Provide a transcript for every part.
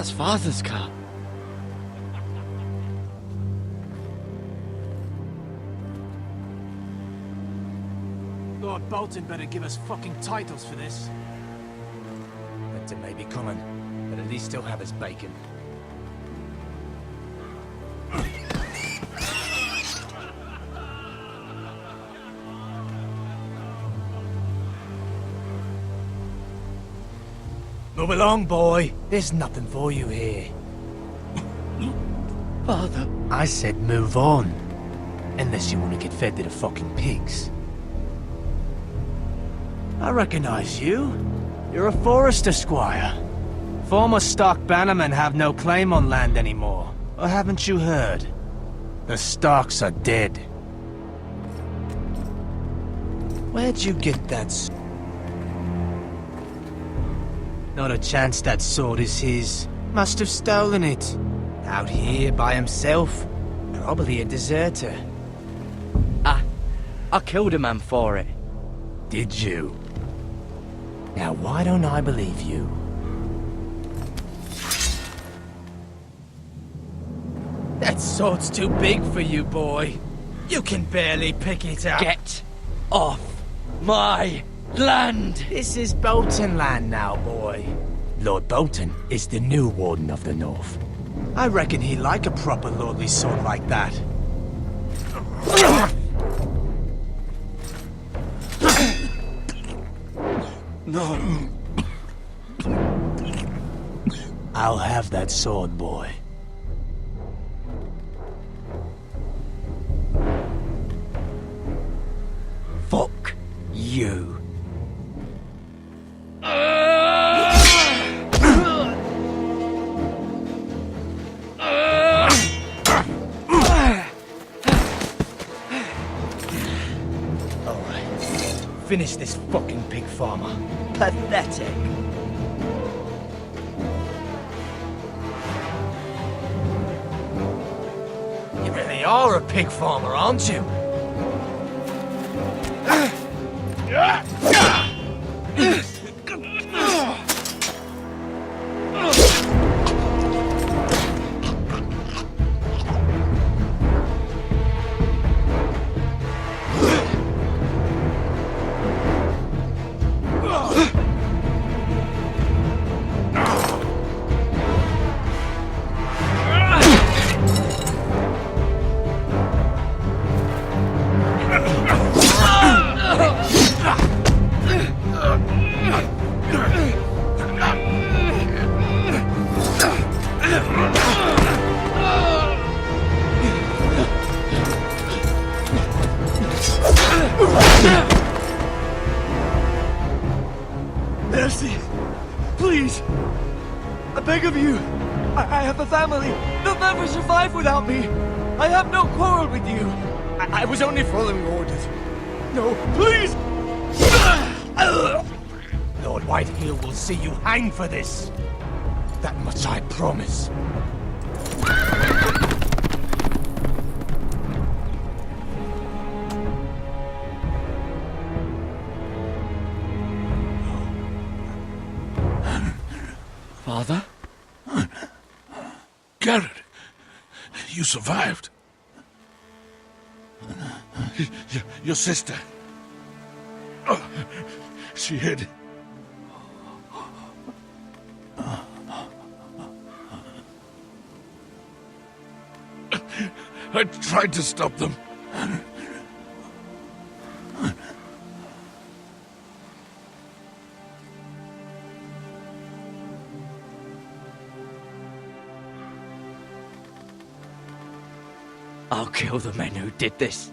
That's Father's car. Lord Bolton better give us fucking titles for this. Winter may be coming, but at least he'll have his bacon. Move along, boy. There's nothing for you here. Father. I said move on. Unless you want to get fed to the fucking pigs. I recognize you. You're a Forester squire. Former stock bannermen have no claim on land anymore. Or haven't you heard? The Starks are dead. Where'd you get that Not a chance that sword is his. Must have stolen it. Out here by himself. Probably a deserter. I killed a man for it. Did you? Now why don't I believe you? That sword's too big for you, boy. You can barely pick it up. Get off my land! This is Bolton land now, boy. Lord Bolton is the new Warden of the North. I reckon he'd like a proper lordly sword like that. No. I'll have that sword, boy. Fuck you. Finish this fucking pig farmer. Pathetic. You really are a pig farmer, aren't you? Mercy! Please! I beg of you! I have a family! They'll never survive without me! I have no quarrel with you! I was only following orders. No, please! Lord Whitehill will see you hang for this. That much I promise. Father? Garrett, you survived. Your sister. Oh, she hid. I tried to stop them. I'll kill the men who did this.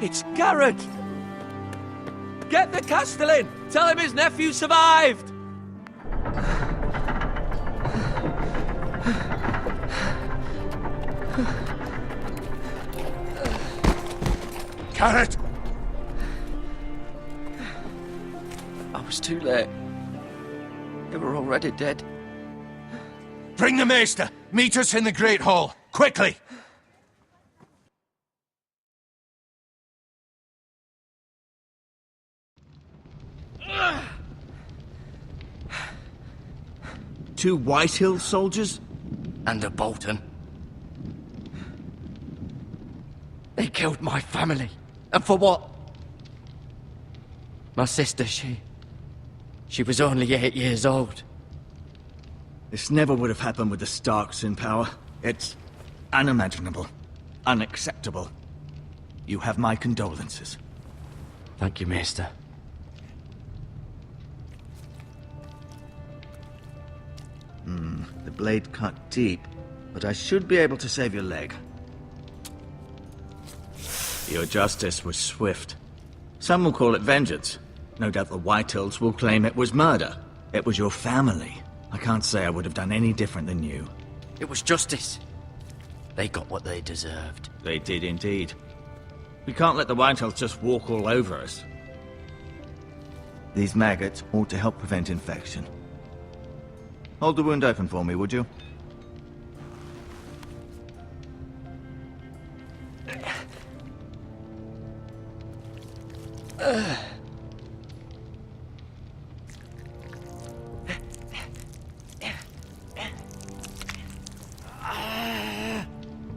It's Garrett! Get the Castellan! Tell him his nephew survived! Carrot! I was too late. They were already dead. Bring the Maester! Meet us in the Great Hall! Quickly! Two Whitehill soldiers? And a Bolton. They killed my family. And for what? My sister, she was only 8 years old. This never would have happened with the Starks in power. It's unimaginable. Unacceptable. You have my condolences. Thank you, Maester. The blade cut deep, but I should be able to save your leg. Your justice was swift. Some will call it vengeance. No doubt the Whitehills will claim it was murder. It was your family. I can't say I would have done any different than you. It was justice. They got what they deserved. They did indeed. We can't let the Whitehills just walk all over us. These maggots ought to help prevent infection. Hold the wound open for me, would you?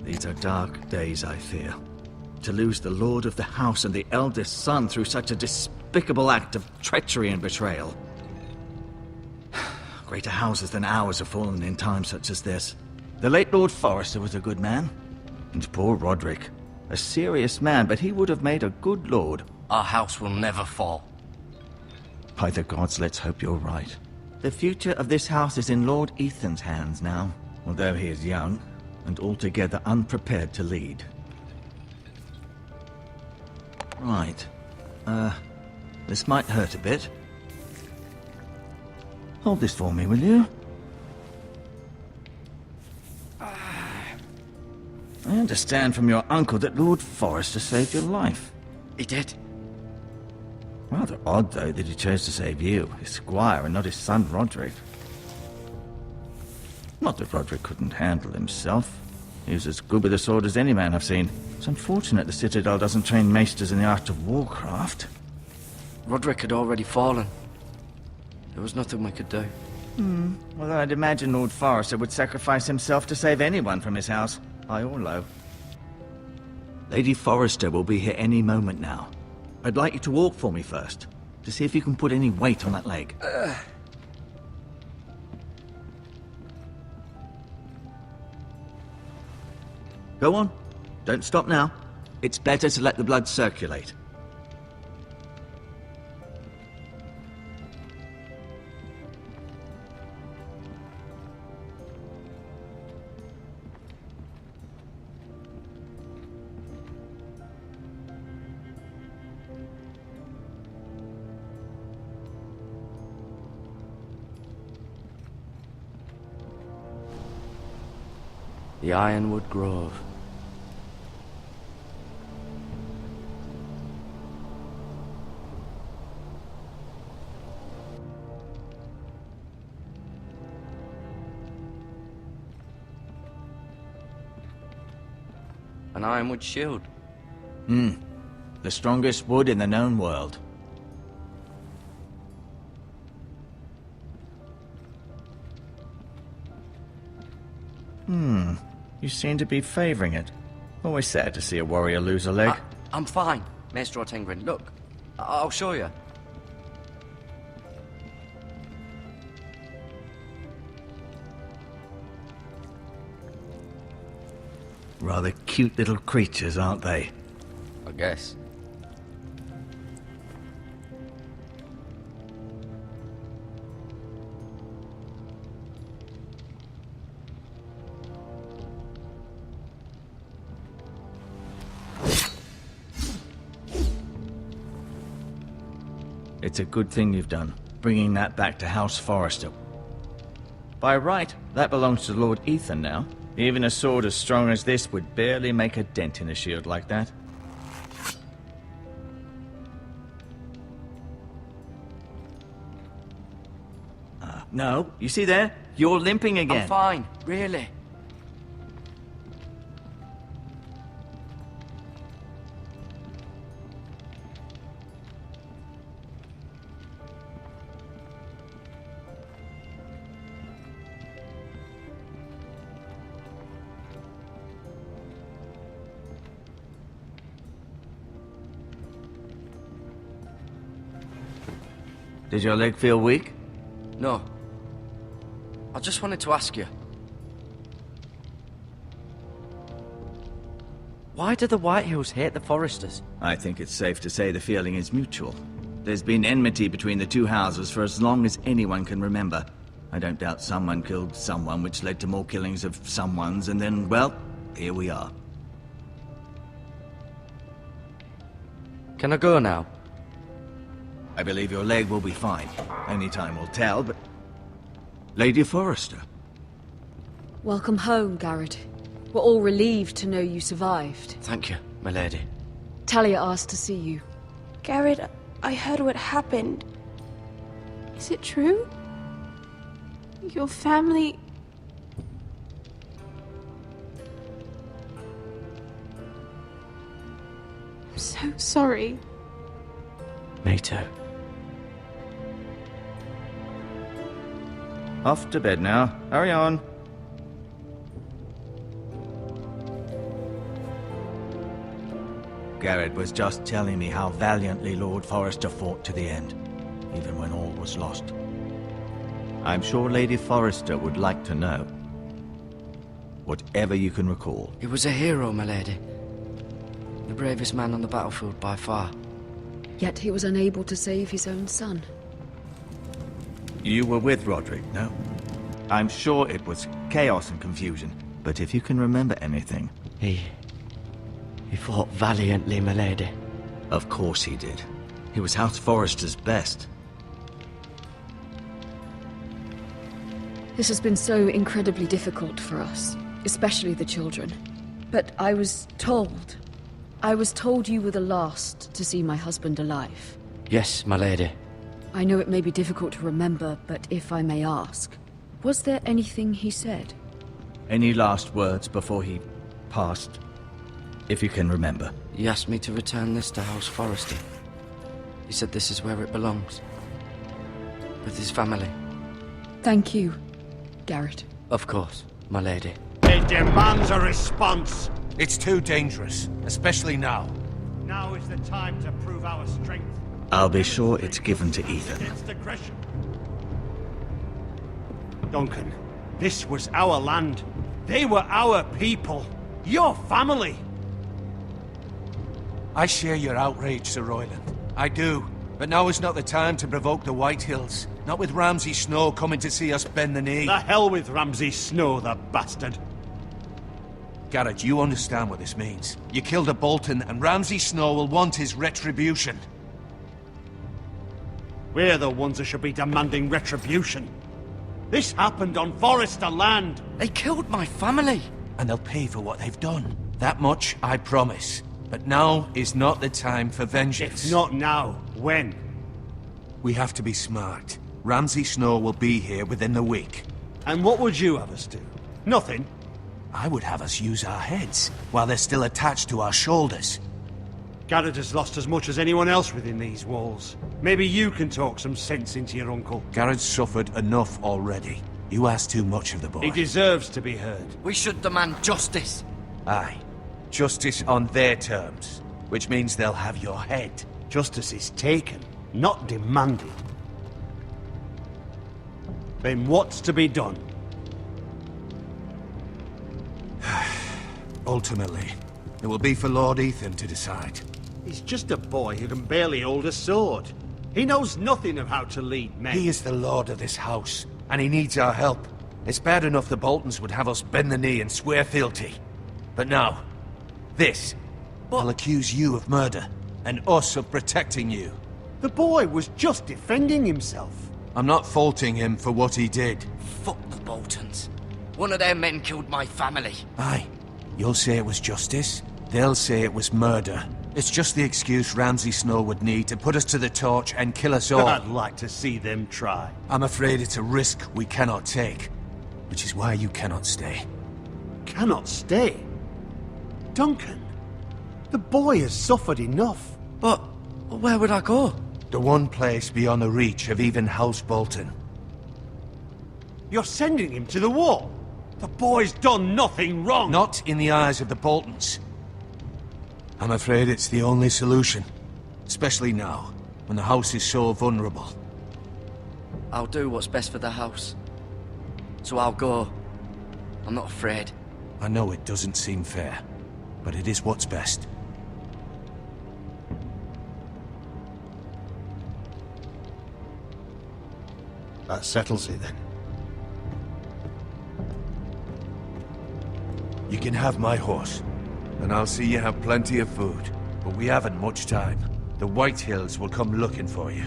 These are dark days, I fear. To lose the lord of the house and the eldest son through such a despicable act of treachery and betrayal. Greater houses than ours have fallen in times such as this. The late Lord Forrester was a good man. And poor Roderick. A serious man, but he would have made a good lord. Our house will never fall. By the gods, let's hope you're right. The future of this house is in Lord Ethan's hands now, although he is young and altogether unprepared to lead. Right. This might hurt a bit. Hold this for me, will you? I understand from your uncle that Lord Forrester saved your life. He did. Rather odd, though, that he chose to save you, his squire, and not his son Roderick. Not that Roderick couldn't handle himself. He was as good with a sword as any man I've seen. It's unfortunate the Citadel doesn't train maesters in the art of warcraft. Roderick had already fallen. There was nothing we could do. Although I'd imagine Lord Forrester would sacrifice himself to save anyone from his house, high or low. Lady Forrester will be here any moment now. I'd like you to walk for me first, to see if you can put any weight on that leg. Go on. Don't stop now. It's better to let the blood circulate. The Ironwood Grove. An ironwood shield. The strongest wood in the known world. You seem to be favoring it. Always sad to see a warrior lose a leg. I'm fine, Maester Ortengrin. Look, I'll show you. Rather cute little creatures, aren't they? I guess. It's a good thing you've done, bringing that back to House Forrester. By right, that belongs to Lord Ethan now. Even a sword as strong as this would barely make a dent in a shield like that. No, you see there? You're limping again. I'm fine, really. Did your leg feel weak? No. I just wanted to ask you. Why do the Whitehills hate the Foresters? I think it's safe to say the feeling is mutual. There's been enmity between the two houses for as long as anyone can remember. I don't doubt someone killed someone, which led to more killings of someones, and then, well, here we are. Can I go now? I believe your leg will be fine. Only time will tell, but... Lady Forrester. Welcome home, Garrett. We're all relieved to know you survived. Thank you, my lady. Talia asked to see you. Garrett, I heard what happened. Is it true? Your family... I'm so sorry. Me too. Off to bed now. Hurry on. Garrett was just telling me how valiantly Lord Forrester fought to the end, even when all was lost. I'm sure Lady Forrester would like to know. Whatever you can recall. He was a hero, my lady. The bravest man on the battlefield by far. Yet he was unable to save his own son. You were with Roderick, no? I'm sure it was chaos and confusion, but if you can remember anything... He fought valiantly, my lady. Of course he did. He was House Forrester's best. This has been so incredibly difficult for us, especially the children. But I was told you were the last to see my husband alive. Yes, my lady. I know it may be difficult to remember, but if I may ask, was there anything he said? Any last words before he passed? If you can remember. He asked me to return this to House Forrester. He said this is where it belongs. With his family. Thank you, Garrett. Of course, my lady. It demands a response. It's too dangerous, especially now. Now is the time to prove our strength. I'll be sure it's given to Ethan. Against aggression. Duncan, this was our land. They were our people. Your family. I share your outrage, Sir Royland. I do. But now is not the time to provoke the Whitehills. Not with Ramsay Snow coming to see us bend the knee. The hell with Ramsay Snow, the bastard. Garrett, you understand what this means. You killed a Bolton, and Ramsay Snow will want his retribution. We're the ones that should be demanding retribution. This happened on Forrester land. They killed my family. And they'll pay for what they've done. That much, I promise. But now is not the time for vengeance. If not now, when? We have to be smart. Ramsay Snow will be here within the week. And what would you have us do? Nothing. I would have us use our heads, while they're still attached to our shoulders. Garrett has lost as much as anyone else within these walls. Maybe you can talk some sense into your uncle. Garrett's suffered enough already. You ask too much of the boy. He deserves to be heard. We should demand justice. Aye. Justice on their terms. Which means they'll have your head. Justice is taken, not demanded. Then what's to be done? Ultimately, it will be for Lord Ethan to decide. He's just a boy who can barely hold a sword. He knows nothing of how to lead men. He is the lord of this house, and he needs our help. It's bad enough the Boltons would have us bend the knee and swear fealty. But now, this will accuse you of murder, and us of protecting you. The boy was just defending himself. I'm not faulting him for what he did. Fuck the Boltons. One of their men killed my family. Aye. You'll say it was justice, they'll say it was murder. It's just the excuse Ramsay Snow would need to put us to the torch and kill us all. I'd like to see them try. I'm afraid it's a risk we cannot take, which is why you cannot stay. Cannot stay? Duncan, the boy has suffered enough. But where would I go? The one place beyond the reach of even House Bolton. You're sending him to the wall. The boy's done nothing wrong. Not in the eyes of the Boltons. I'm afraid it's the only solution. Especially now, when the house is so vulnerable. I'll do what's best for the house. So I'll go. I'm not afraid. I know it doesn't seem fair, but it is what's best. That settles it then. You can have my horse, and I'll see you have plenty of food. But we haven't much time. The White Hills will come looking for you.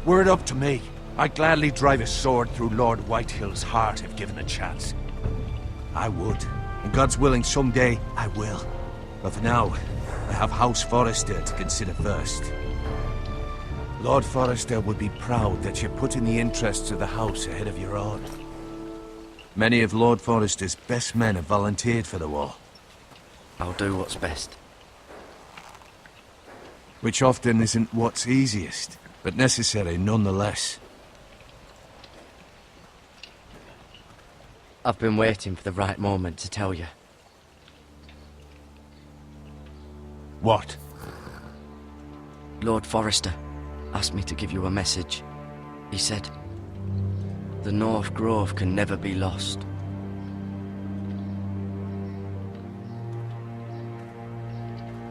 Were it up to me, I'd gladly drive a sword through Lord Whitehill's heart if given a chance. I would. And God's willing, someday I will. But for now, I have House Forrester to consider first. Lord Forrester would be proud that you're putting the interests of the house ahead of your own. Many of Lord Forrester's best men have volunteered for the war. I'll do what's best. Which often isn't what's easiest, but necessary nonetheless. I've been waiting for the right moment to tell you. What? Lord Forrester asked me to give you a message. He said, the North Grove can never be lost.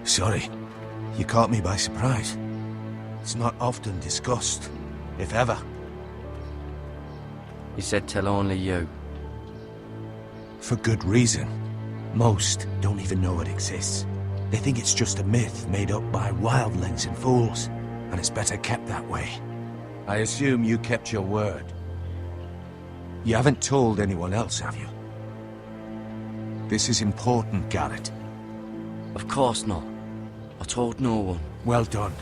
Sorry, you caught me by surprise. It's not often discussed, if ever. He said tell only you. For good reason. Most don't even know it exists. They think it's just a myth made up by wildlings and fools, and it's better kept that way. I assume you kept your word. You haven't told anyone else, have you? This is important, Garrett. Of course not. I told no one. Well done.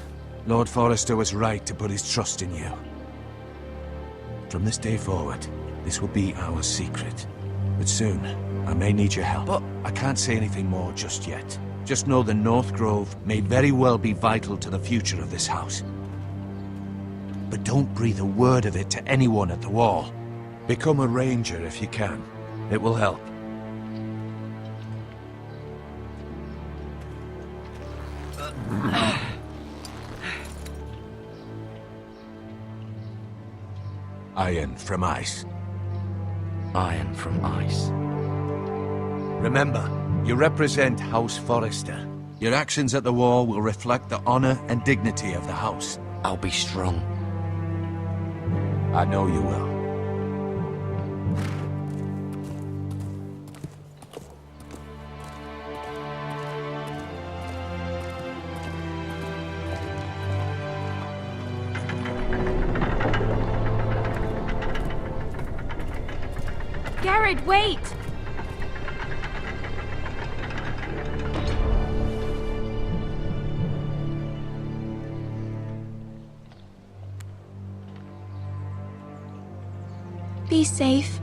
Lord Forrester was right to put his trust in you. From this day forward, this will be our secret. But soon, I may need your help. But I can't say anything more just yet. Just know the North Grove may very well be vital to the future of this house. But don't breathe a word of it to anyone at the wall. Become a ranger if you can. It will help. Iron from ice. Iron from ice. Remember, you represent House Forrester. Your actions at the war will reflect the honor and dignity of the house. I'll be strong. I know you will. Garrett, wait! Be safe.